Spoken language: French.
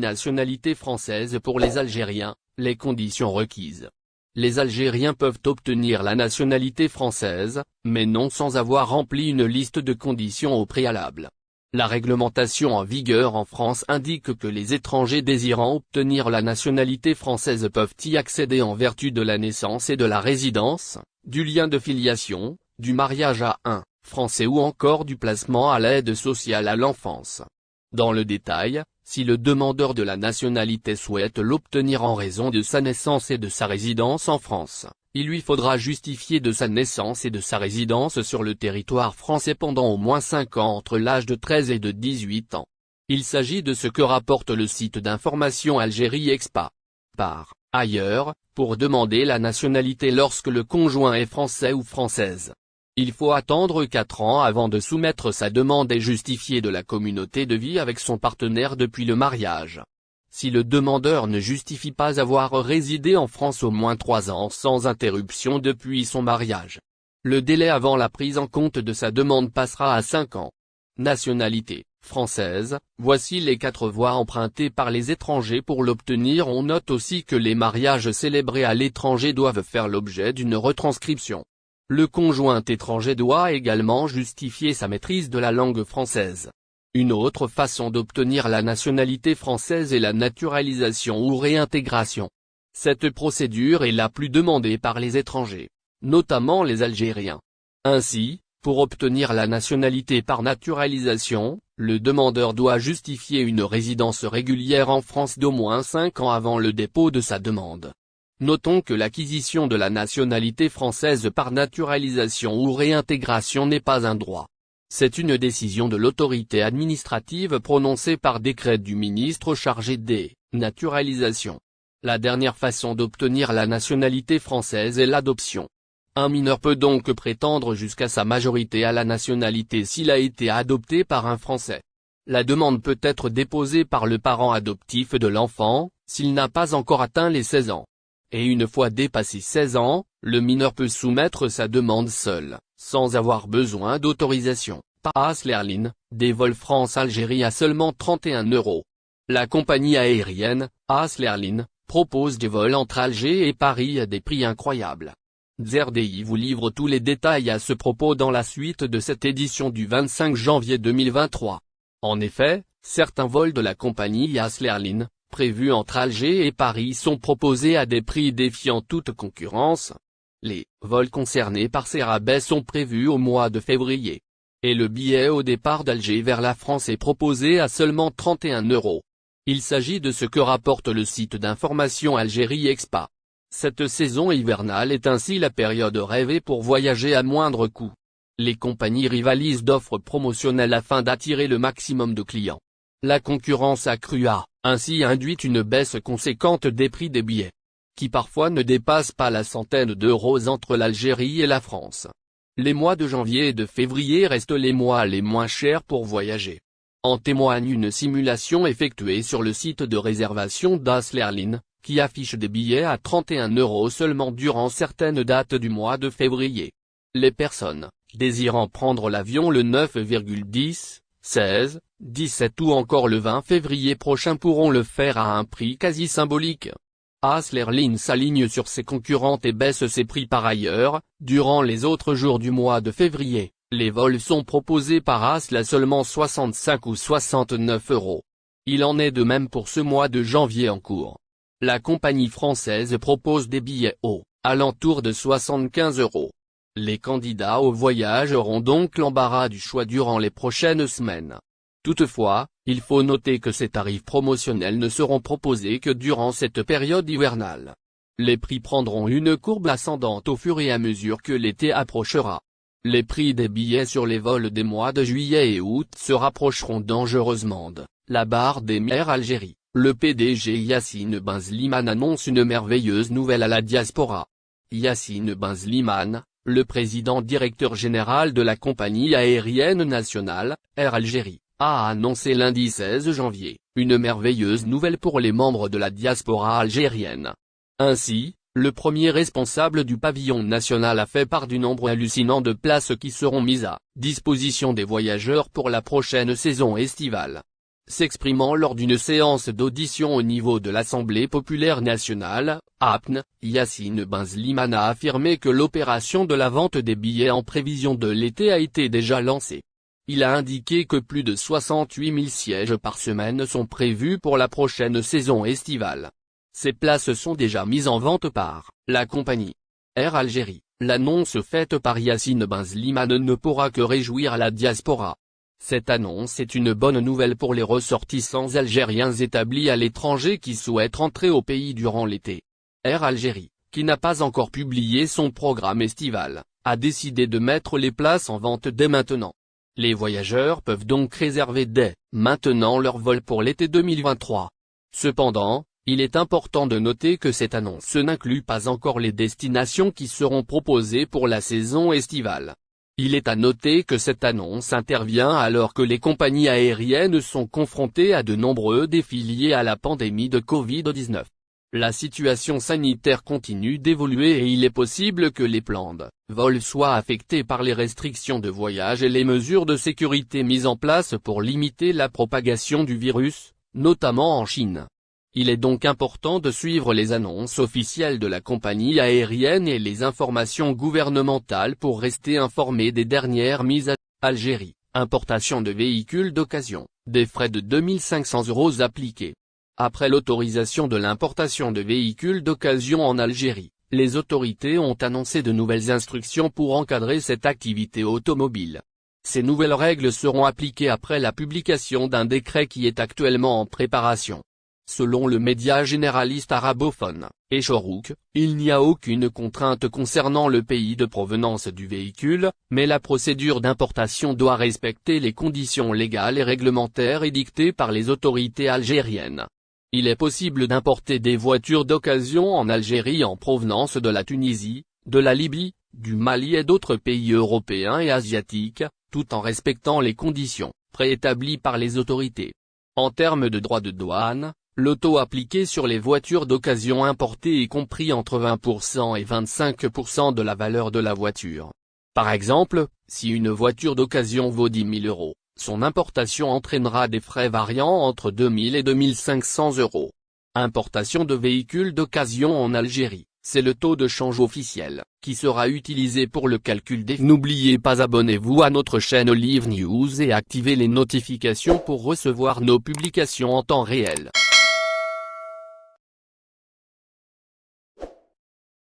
nationalité française pour les Algériens, les conditions requises. Les Algériens peuvent obtenir la nationalité française, mais non sans avoir rempli une liste de conditions au préalable. La réglementation en vigueur en France indique que les étrangers désirant obtenir la nationalité française peuvent y accéder en vertu de la naissance et de la résidence, du lien de filiation, du mariage à un Français ou encore du placement à l'aide sociale à l'enfance. Dans le détail, si le demandeur de la nationalité souhaite l'obtenir en raison de sa naissance et de sa résidence en France, il lui faudra justifier de sa naissance et de sa résidence sur le territoire français pendant au moins 5 ans entre l'âge de 13 et de 18 ans. Il s'agit de ce que rapporte le site d'information Algérie Expat. Par ailleurs, pour demander la nationalité lorsque le conjoint est français ou française, il faut attendre 4 ans avant de soumettre sa demande et justifier de la communauté de vie avec son partenaire depuis le mariage. Si le demandeur ne justifie pas avoir résidé en France au moins 3 ans sans interruption depuis son mariage, le délai avant la prise en compte de sa demande passera à 5 ans. Nationalité française, voici les 4 voies empruntées par les étrangers pour l'obtenir. On note aussi que les mariages célébrés à l'étranger doivent faire l'objet d'une retranscription. Le conjoint étranger doit également justifier sa maîtrise de la langue française. Une autre façon d'obtenir la nationalité française est la naturalisation ou réintégration. Cette procédure est la plus demandée par les étrangers, notamment les Algériens. Ainsi, pour obtenir la nationalité par naturalisation, le demandeur doit justifier une résidence régulière en France d'au moins 5 ans avant le dépôt de sa demande. Notons que l'acquisition de la nationalité française par naturalisation ou réintégration n'est pas un droit. C'est une décision de l'autorité administrative prononcée par décret du ministre chargé des naturalisations. La dernière façon d'obtenir la nationalité française est l'adoption. Un mineur peut donc prétendre jusqu'à sa majorité à la nationalité s'il a été adopté par un Français. La demande peut être déposée par le parent adoptif de l'enfant, s'il n'a pas encore atteint les 16 ans. Et une fois dépassé 16 ans, le mineur peut soumettre sa demande seul, sans avoir besoin d'autorisation. AS Airlines, des vols France-Algérie à seulement 31 €. La compagnie aérienne, AS Airlines, propose des vols entre Alger et Paris à des prix incroyables. ZRDI vous livre tous les détails à ce propos dans la suite de cette édition du 25 janvier 2023. En effet, certains vols de la compagnie AS Airlines, prévus entre Alger et Paris sont proposés à des prix défiant toute concurrence. Les vols concernés par ces rabais sont prévus au mois de février. Et le billet au départ d'Alger vers la France est proposé à seulement 31 €. Il s'agit de ce que rapporte le site d'information Algérie Expat. Cette saison hivernale est ainsi la période rêvée pour voyager à moindre coût. Les compagnies rivalisent d'offres promotionnelles afin d'attirer le maximum de clients. La concurrence accrue a ainsi induit une baisse conséquente des prix des billets, qui parfois ne dépassent pas la centaine d'euros entre l'Algérie et la France. Les mois de janvier et de février restent les mois les moins chers pour voyager. En témoigne une simulation effectuée sur le site de réservation d'AS Airlines, qui affiche des billets à 31 € seulement durant certaines dates du mois de février. Les personnes désirant prendre l'avion le 9,10, 16, 17 ou encore le 20 février prochain pourront le faire à un prix quasi symbolique. AS Airlines s'aligne sur ses concurrentes et baisse ses prix par ailleurs. Durant les autres jours du mois de février, les vols sont proposés par AS à seulement 65 ou 69 €. Il en est de même pour ce mois de janvier en cours. La compagnie française propose des billets aux alentours de 75 €. Les candidats au voyage auront donc l'embarras du choix durant les prochaines semaines. Toutefois, il faut noter que ces tarifs promotionnels ne seront proposés que durant cette période hivernale. Les prix prendront une courbe ascendante au fur et à mesure que l'été approchera. Les prix des billets sur les vols des mois de juillet et août se rapprocheront dangereusement de la barre des Air Algérie. Le PDG Yacine Benzlimane annonce une merveilleuse nouvelle à la diaspora. Yacine Benzlimane, le président directeur général de la compagnie aérienne nationale, Air Algérie, a annoncé lundi 16 janvier, une merveilleuse nouvelle pour les membres de la diaspora algérienne. Ainsi, le premier responsable du pavillon national a fait part du nombre hallucinant de places qui seront mises à disposition des voyageurs pour la prochaine saison estivale. S'exprimant lors d'une séance d'audition au niveau de l'Assemblée populaire nationale, APN, Yacine Benzlimana a affirmé que l'opération de la vente des billets en prévision de l'été a été déjà lancée. Il a indiqué que plus de 68 000 sièges par semaine sont prévus pour la prochaine saison estivale. Ces places sont déjà mises en vente par la compagnie Air Algérie. L'annonce faite par Yacine Benzlimana ne pourra que réjouir la diaspora. Cette annonce est une bonne nouvelle pour les ressortissants algériens établis à l'étranger qui souhaitent rentrer au pays durant l'été. Air Algérie, qui n'a pas encore publié son programme estival, a décidé de mettre les places en vente dès maintenant. Les voyageurs peuvent donc réserver dès maintenant leur vol pour l'été 2023. Cependant, il est important de noter que cette annonce n'inclut pas encore les destinations qui seront proposées pour la saison estivale. Il est à noter que cette annonce intervient alors que les compagnies aériennes sont confrontées à de nombreux défis liés à la pandémie de Covid-19. La situation sanitaire continue d'évoluer et il est possible que les plans de vol soient affectés par les restrictions de voyage et les mesures de sécurité mises en place pour limiter la propagation du virus, notamment en Chine. Il est donc important de suivre les annonces officielles de la compagnie aérienne et les informations gouvernementales pour rester informé des dernières mises à Algérie. Importation de véhicules d'occasion, des frais de 2 500 € appliqués. Après l'autorisation de l'importation de véhicules d'occasion en Algérie, les autorités ont annoncé de nouvelles instructions pour encadrer cette activité automobile. Ces nouvelles règles seront appliquées après la publication d'un décret qui est actuellement en préparation. Selon le média généraliste arabophone, Echorouk, il n'y a aucune contrainte concernant le pays de provenance du véhicule, mais la procédure d'importation doit respecter les conditions légales et réglementaires édictées par les autorités algériennes. Il est possible d'importer des voitures d'occasion en Algérie en provenance de la Tunisie, de la Libye, du Mali et d'autres pays européens et asiatiques, tout en respectant les conditions préétablies par les autorités. En termes de droits de douane, le taux appliqué sur les voitures d'occasion importées est compris entre 20% et 25% de la valeur de la voiture. Par exemple, si une voiture d'occasion vaut 10 000 €, son importation entraînera des frais variant entre 2 000 et 2 500 €. Importation de véhicules d'occasion en Algérie, c'est le taux de change officiel, qui sera utilisé pour le calcul des... N'oubliez pas abonnez-vous à notre chaîne Olive News et activez les notifications pour recevoir nos publications en temps réel.